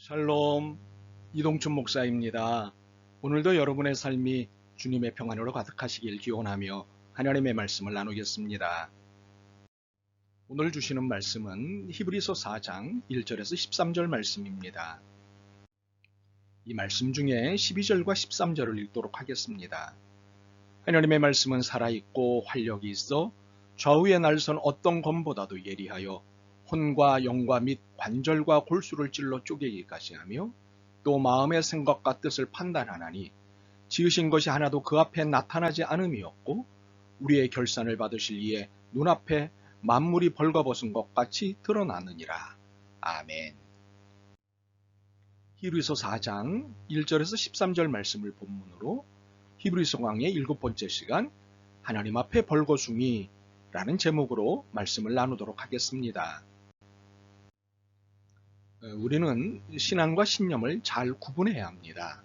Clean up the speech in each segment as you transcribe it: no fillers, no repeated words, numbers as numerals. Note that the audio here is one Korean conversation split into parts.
샬롬, 이동춘 목사입니다. 오늘도 여러분의 삶이 주님의 평안으로 가득하시길 기원하며 하나님의 말씀을 나누겠습니다. 오늘 주시는 말씀은 히브리서 4장 1절에서 13절 말씀입니다. 이 말씀 중에 12절과 13절을 읽도록 하겠습니다. 하나님의 말씀은 살아있고 활력이 있어 좌우의 날선 어떤 검보다도 예리하여 혼과 영과 및 관절과 골수를 찔러 쪼개기까지 하며 또 마음의 생각과 뜻을 판단하나니 지으신 것이 하나도 그 앞에 나타나지 않음이 없고 우리의 결산을 받으실 이에 눈앞에 만물이 벌거벗은 것 같이 드러나느니라. 아멘. 히브리서 4장 1절에서 13절 말씀을 본문으로 히브리서 강의 7번째 시간 하나님 앞에 벌거숭이 라는 제목으로 말씀을 나누도록 하겠습니다. 우리는 신앙과 신념을 잘 구분해야 합니다.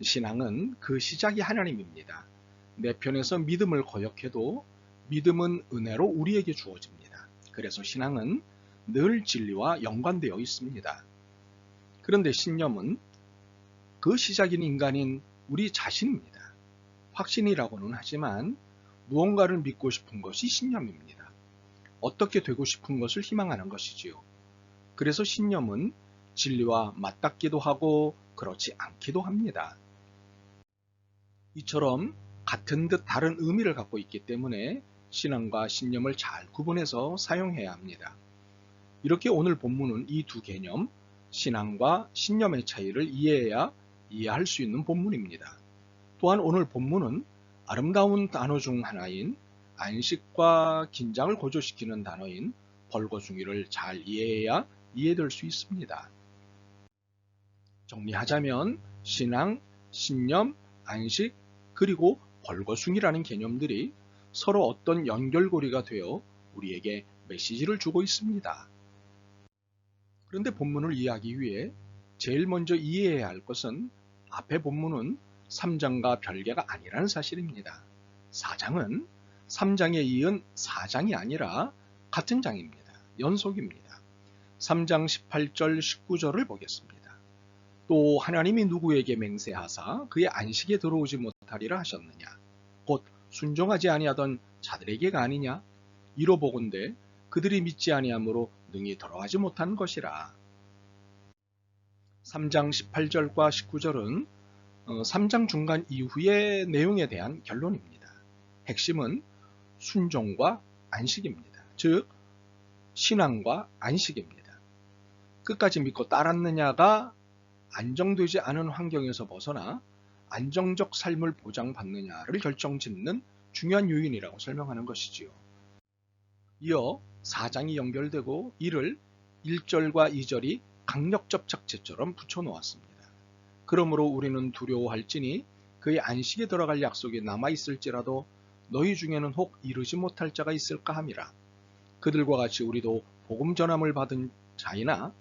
신앙은 그 시작이 하나님입니다. 내 편에서 믿음을 거역해도 믿음은 은혜로 우리에게 주어집니다. 그래서 신앙은 늘 진리와 연관되어 있습니다. 그런데 신념은 그 시작인 인간인 우리 자신입니다. 확신이라고는 하지만 무언가를 믿고 싶은 것이 신념입니다. 어떻게 되고 싶은 것을 희망하는 것이지요. 그래서 신념은 진리와 맞닿기도 하고 그렇지 않기도 합니다. 이처럼 같은 듯 다른 의미를 갖고 있기 때문에 신앙과 신념을 잘 구분해서 사용해야 합니다. 이렇게 오늘 본문은 이 두 개념, 신앙과 신념의 차이를 이해해야 이해할 수 있는 본문입니다. 또한 오늘 본문은 아름다운 단어 중 하나인 안식과 긴장을 고조시키는 단어인 벌거숭이를 잘 이해해야 이해될 수 있습니다. 정리하자면 신앙, 신념, 안식, 그리고 벌거숭이라는 개념들이 서로 어떤 연결고리가 되어 우리에게 메시지를 주고 있습니다. 그런데 본문을 이해하기 위해 제일 먼저 이해해야 할 것은 앞의 본문은 3장과 별개가 아니라는 사실입니다. 4장은 3장에 이은 4장이 아니라 같은 장입니다. 연속입니다. 3장 18절 19절을 보겠습니다. 또 하나님이 누구에게 맹세하사 그의 안식에 들어오지 못하리라 하셨느냐 곧 순종하지 아니하던 자들에게가 아니냐 이로 보건대 그들이 믿지 아니하므로 능히 들어가지 못한 것이라. 3장 18절과 19절은 3장 중간 이후의 내용에 대한 결론입니다. 핵심은 순종과 안식입니다. 즉 신앙과 안식입니다. 끝까지 믿고 따랐느냐가 안정되지 않은 환경에서 벗어나 안정적 삶을 보장받느냐를 결정짓는 중요한 요인이라고 설명하는 것이지요. 이어 4장이 연결되고 이를 1절과 2절이 강력 접착제처럼 붙여놓았습니다. 그러므로 우리는 두려워할지니 그의 안식에 들어갈 약속이 남아있을지라도 너희 중에는 혹 이르지 못할 자가 있을까 함이라. 그들과 같이 우리도 복음 전함을 받은 자이나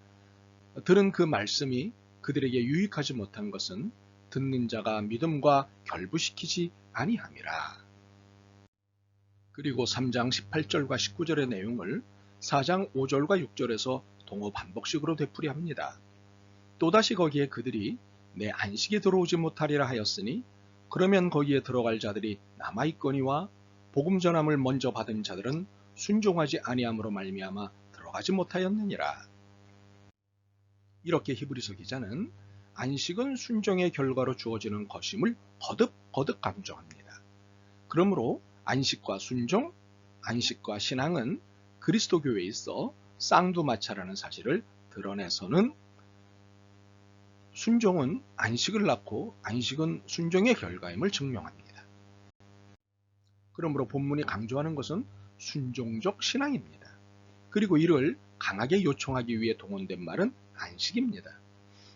들은 그 말씀이 그들에게 유익하지 못한 것은 듣는 자가 믿음과 결부시키지 아니함이라. 그리고 3장 18절과 19절의 내용을 4장 5절과 6절에서 동호 반복식으로 되풀이합니다. 또다시 거기에 그들이 내 안식에 들어오지 못하리라 하였으니 그러면 거기에 들어갈 자들이 남아있거니와 복음 전함을 먼저 받은 자들은 순종하지 아니함으로 말미암아 들어가지 못하였느니라. 이렇게 히브리서 기자는 안식은 순종의 결과로 주어지는 것임을 거듭 강조합니다. 그러므로 안식과 순종, 안식과 신앙은 그리스도 교회에 있어 쌍두마차라는 사실을 드러내서는 순종은 안식을 낳고 안식은 순종의 결과임을 증명합니다. 그러므로 본문이 강조하는 것은 순종적 신앙입니다. 그리고 이를 강하게 요청하기 위해 동원된 말은 안식입니다.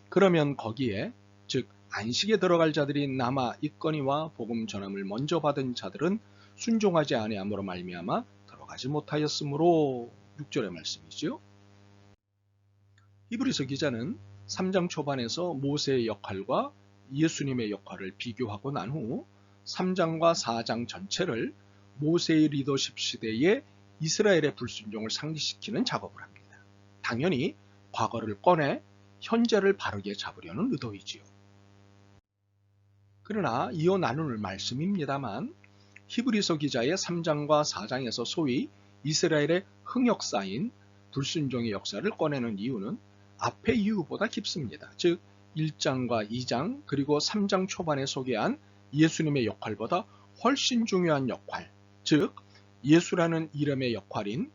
그러면 거기에 즉 안식에 들어갈 자들이 남아 있거니와 복음 전함을 먼저 받은 자들은 순종하지 아니함으로 말미암아 들어가지 못하였으므로 6절의 말씀이지요. 히브리서 기자는 3장 초반에서 모세의 역할과 예수님의 역할을 비교하고 난 후 3장과 4장 전체를 모세의 리더십 시대에 이스라엘의 불순종을 상기시키는 작업을 합니다. 당연히 과거를 꺼내 현재를 바르게 잡으려는 의도이지요. 그러나 이어 나눌 말씀입니다만 히브리서 기자의 3장과 4장에서 소위 이스라엘의 흑역사인 불순종의 역사를 꺼내는 이유는 앞의 이유보다 깊습니다. 즉 1장과 2장 그리고 3장 초반에 소개한 예수님의 역할보다 훨씬 중요한 역할, 즉 예수라는 이름의 역할인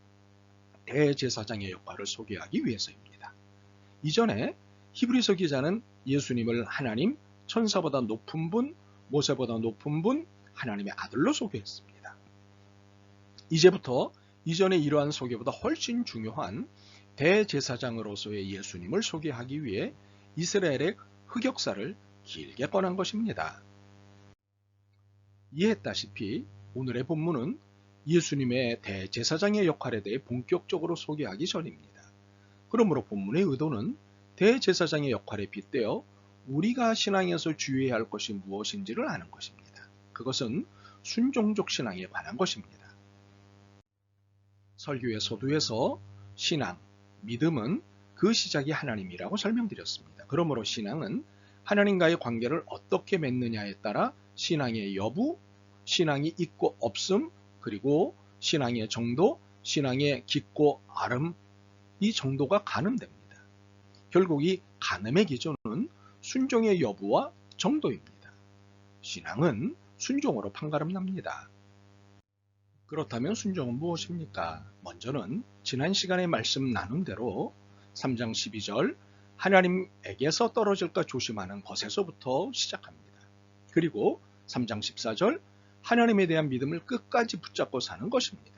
대제사장의 역할을 소개하기 위해서입니다. 이전에 히브리서 기자는 예수님을 하나님, 천사보다 높은 분, 모세보다 높은 분, 하나님의 아들로 소개했습니다. 이제부터 이전의 이러한 소개보다 훨씬 중요한 대제사장으로서의 예수님을 소개하기 위해 이스라엘의 흑역사를 길게 꺼낸 것입니다. 이해했다시피 오늘의 본문은 예수님의 대제사장의 역할에 대해 본격적으로 소개하기 전입니다. 그러므로 본문의 의도는 대제사장의 역할에 빗대어 우리가 신앙에서 주의해야 할 것이 무엇인지를 아는 것입니다. 그것은 순종적 신앙에 관한 것입니다. 설교의 서두에서 신앙, 믿음은 그 시작이 하나님이라고 설명드렸습니다. 그러므로 신앙은 하나님과의 관계를 어떻게 맺느냐에 따라 신앙의 여부, 신앙이 있고 없음, 그리고 신앙의 정도, 신앙의 깊고 아름, 이 정도가 가늠됩니다. 결국 이 가늠의 기준은 순종의 여부와 정도입니다. 신앙은 순종으로 판가름납니다. 그렇다면 순종은 무엇입니까? 먼저는 지난 시간에 말씀 나눈 대로 3장 12절 하나님에게서 떨어질까 조심하는 것에서부터 시작합니다. 그리고 3장 14절 하나님에 대한 믿음을 끝까지 붙잡고 사는 것입니다.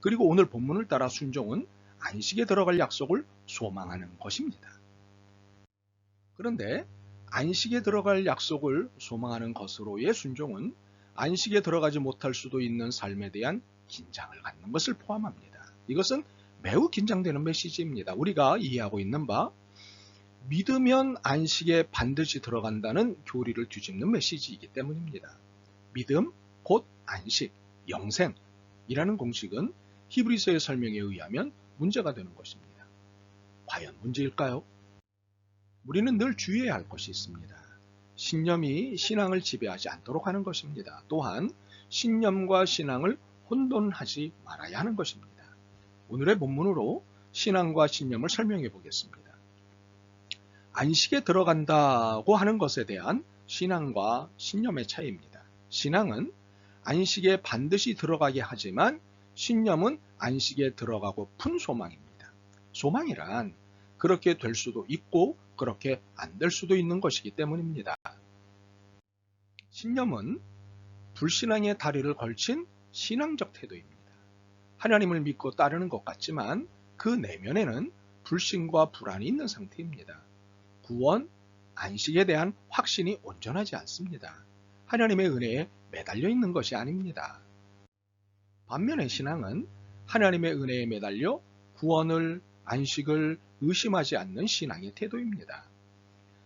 그리고 오늘 본문을 따라 순종은 안식에 들어갈 약속을 소망하는 것입니다. 그런데 안식에 들어갈 약속을 소망하는 것으로의 순종은 안식에 들어가지 못할 수도 있는 삶에 대한 긴장을 갖는 것을 포함합니다. 이것은 매우 긴장되는 메시지입니다. 우리가 이해하고 있는 바 믿으면 안식에 반드시 들어간다는 교리를 뒤집는 메시지이기 때문입니다. 믿음, 곧 안식, 영생이라는 공식은 히브리서의 설명에 의하면 문제가 되는 것입니다. 과연 문제일까요? 우리는 늘 주의해야 할 것이 있습니다. 신념이 신앙을 지배하지 않도록 하는 것입니다. 또한 신념과 신앙을 혼돈하지 말아야 하는 것입니다. 오늘의 본문으로 신앙과 신념을 설명해 보겠습니다. 안식에 들어간다고 하는 것에 대한 신앙과 신념의 차이입니다. 신앙은 안식에 반드시 들어가게 하지만 신념은 안식에 들어가고픈 소망입니다. 소망이란 그렇게 될 수도 있고 그렇게 안 될 수도 있는 것이기 때문입니다. 신념은 불신앙의 다리를 걸친 신앙적 태도입니다. 하나님을 믿고 따르는 것 같지만 그 내면에는 불신과 불안이 있는 상태입니다. 구원, 안식에 대한 확신이 온전하지 않습니다. 하나님의 은혜에 매달려 있는 것이 아닙니다. 반면에 신앙은 하나님의 은혜에 매달려 구원을, 안식을 의심하지 않는 신앙의 태도입니다.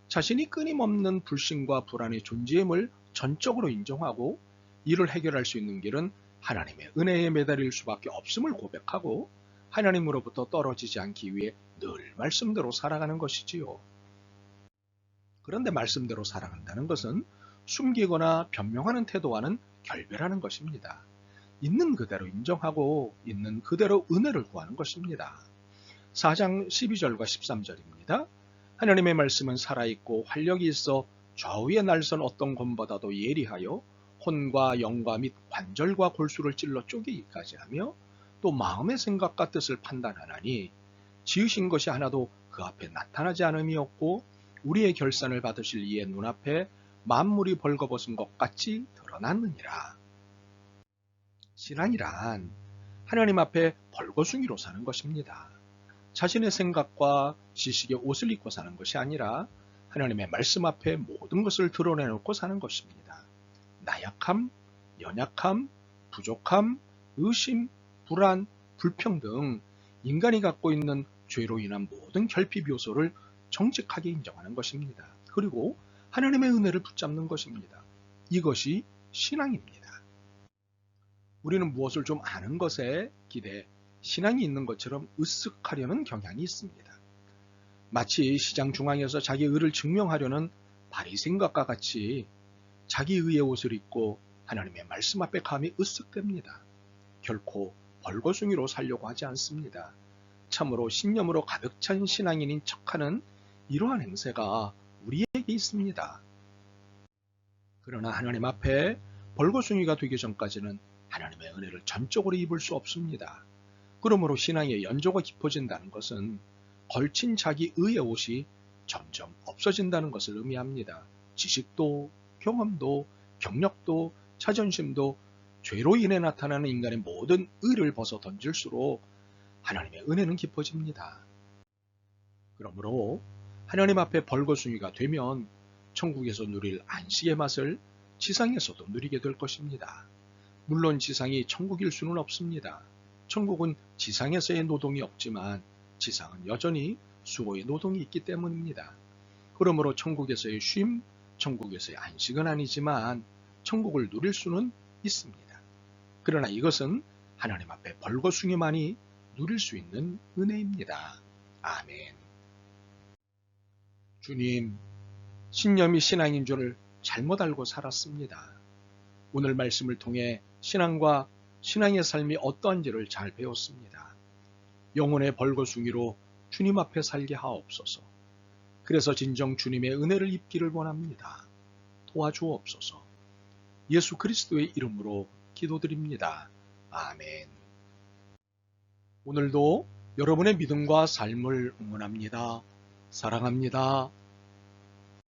자신이 끊임없는 불신과 불안의 존재임을 전적으로 인정하고 이를 해결할 수 있는 길은 하나님의 은혜에 매달릴 수밖에 없음을 고백하고 하나님으로부터 떨어지지 않기 위해 늘 말씀대로 살아가는 것이지요. 그런데 말씀대로 살아간다는 것은 숨기거나 변명하는 태도와는 결별하는 것입니다. 있는 그대로 인정하고 있는 그대로 은혜를 구하는 것입니다. 4장 12절과 13절입니다. 하나님의 말씀은 살아있고 활력이 있어 좌우에 날선 어떤 검보다도 예리하여 혼과 영과 및 관절과 골수를 찔러 쪼개기까지 하며 또 마음의 생각과 뜻을 판단하나니 지으신 것이 하나도 그 앞에 나타나지 않음이 없고 우리의 결산을 받으실 이의 눈앞에 만물이 벌거벗은 것 같이 드러났느니라. 신앙이란 하나님 앞에 벌거숭이로 사는 것입니다. 자신의 생각과 지식의 옷을 입고 사는 것이 아니라 하나님의 말씀 앞에 모든 것을 드러내놓고 사는 것입니다. 나약함, 연약함, 부족함, 의심, 불안, 불평등, 인간이 갖고 있는 죄로 인한 모든 결핍 요소를 정직하게 인정하는 것입니다. 그리고 하나님의 은혜를 붙잡는 것입니다. 이것이 신앙입니다. 우리는 무엇을 좀 아는 것에 기대 신앙이 있는 것처럼 으쓱하려는 경향이 있습니다. 마치 시장 중앙에서 자기 의를 증명하려는 바리새인과 같이 자기 의의 옷을 입고 하나님의 말씀 앞에 감히 으쓱댑니다. 결코 벌거숭이로 살려고 하지 않습니다. 참으로 신념으로 가득 찬 신앙인인 척하는 이러한 행세가 우리에게 있습니다. 그러나 하나님 앞에 벌거숭이가 되기 전까지는 하나님의 은혜를 전적으로 입을 수 없습니다. 그러므로 신앙의 연조가 깊어진다는 것은 걸친 자기 의의 옷이 점점 없어진다는 것을 의미합니다. 지식도, 경험도, 경력도, 자존심도 죄로 인해 나타나는 인간의 모든 의를 벗어 던질수록 하나님의 은혜는 깊어집니다. 그러므로 하나님 앞에 벌거숭이가 되면 천국에서 누릴 안식의 맛을 지상에서도 누리게 될 것입니다. 물론 지상이 천국일 수는 없습니다. 천국은 지상에서의 노동이 없지만 지상은 여전히 수고의 노동이 있기 때문입니다. 그러므로 천국에서의 쉼, 천국에서의 안식은 아니지만 천국을 누릴 수는 있습니다. 그러나 이것은 하나님 앞에 벌거숭이만이 누릴 수 있는 은혜입니다. 아멘. 주님, 신념이 신앙인 줄을 잘못 알고 살았습니다. 오늘 말씀을 통해 신앙과 신앙의 삶이 어떠한지를 잘 배웠습니다. 영혼의 벌거숭이로 주님 앞에 살게 하옵소서. 그래서 진정 주님의 은혜를 입기를 원합니다. 도와주옵소서. 예수 그리스도의 이름으로 기도드립니다. 아멘. 오늘도 여러분의 믿음과 삶을 응원합니다. 사랑합니다.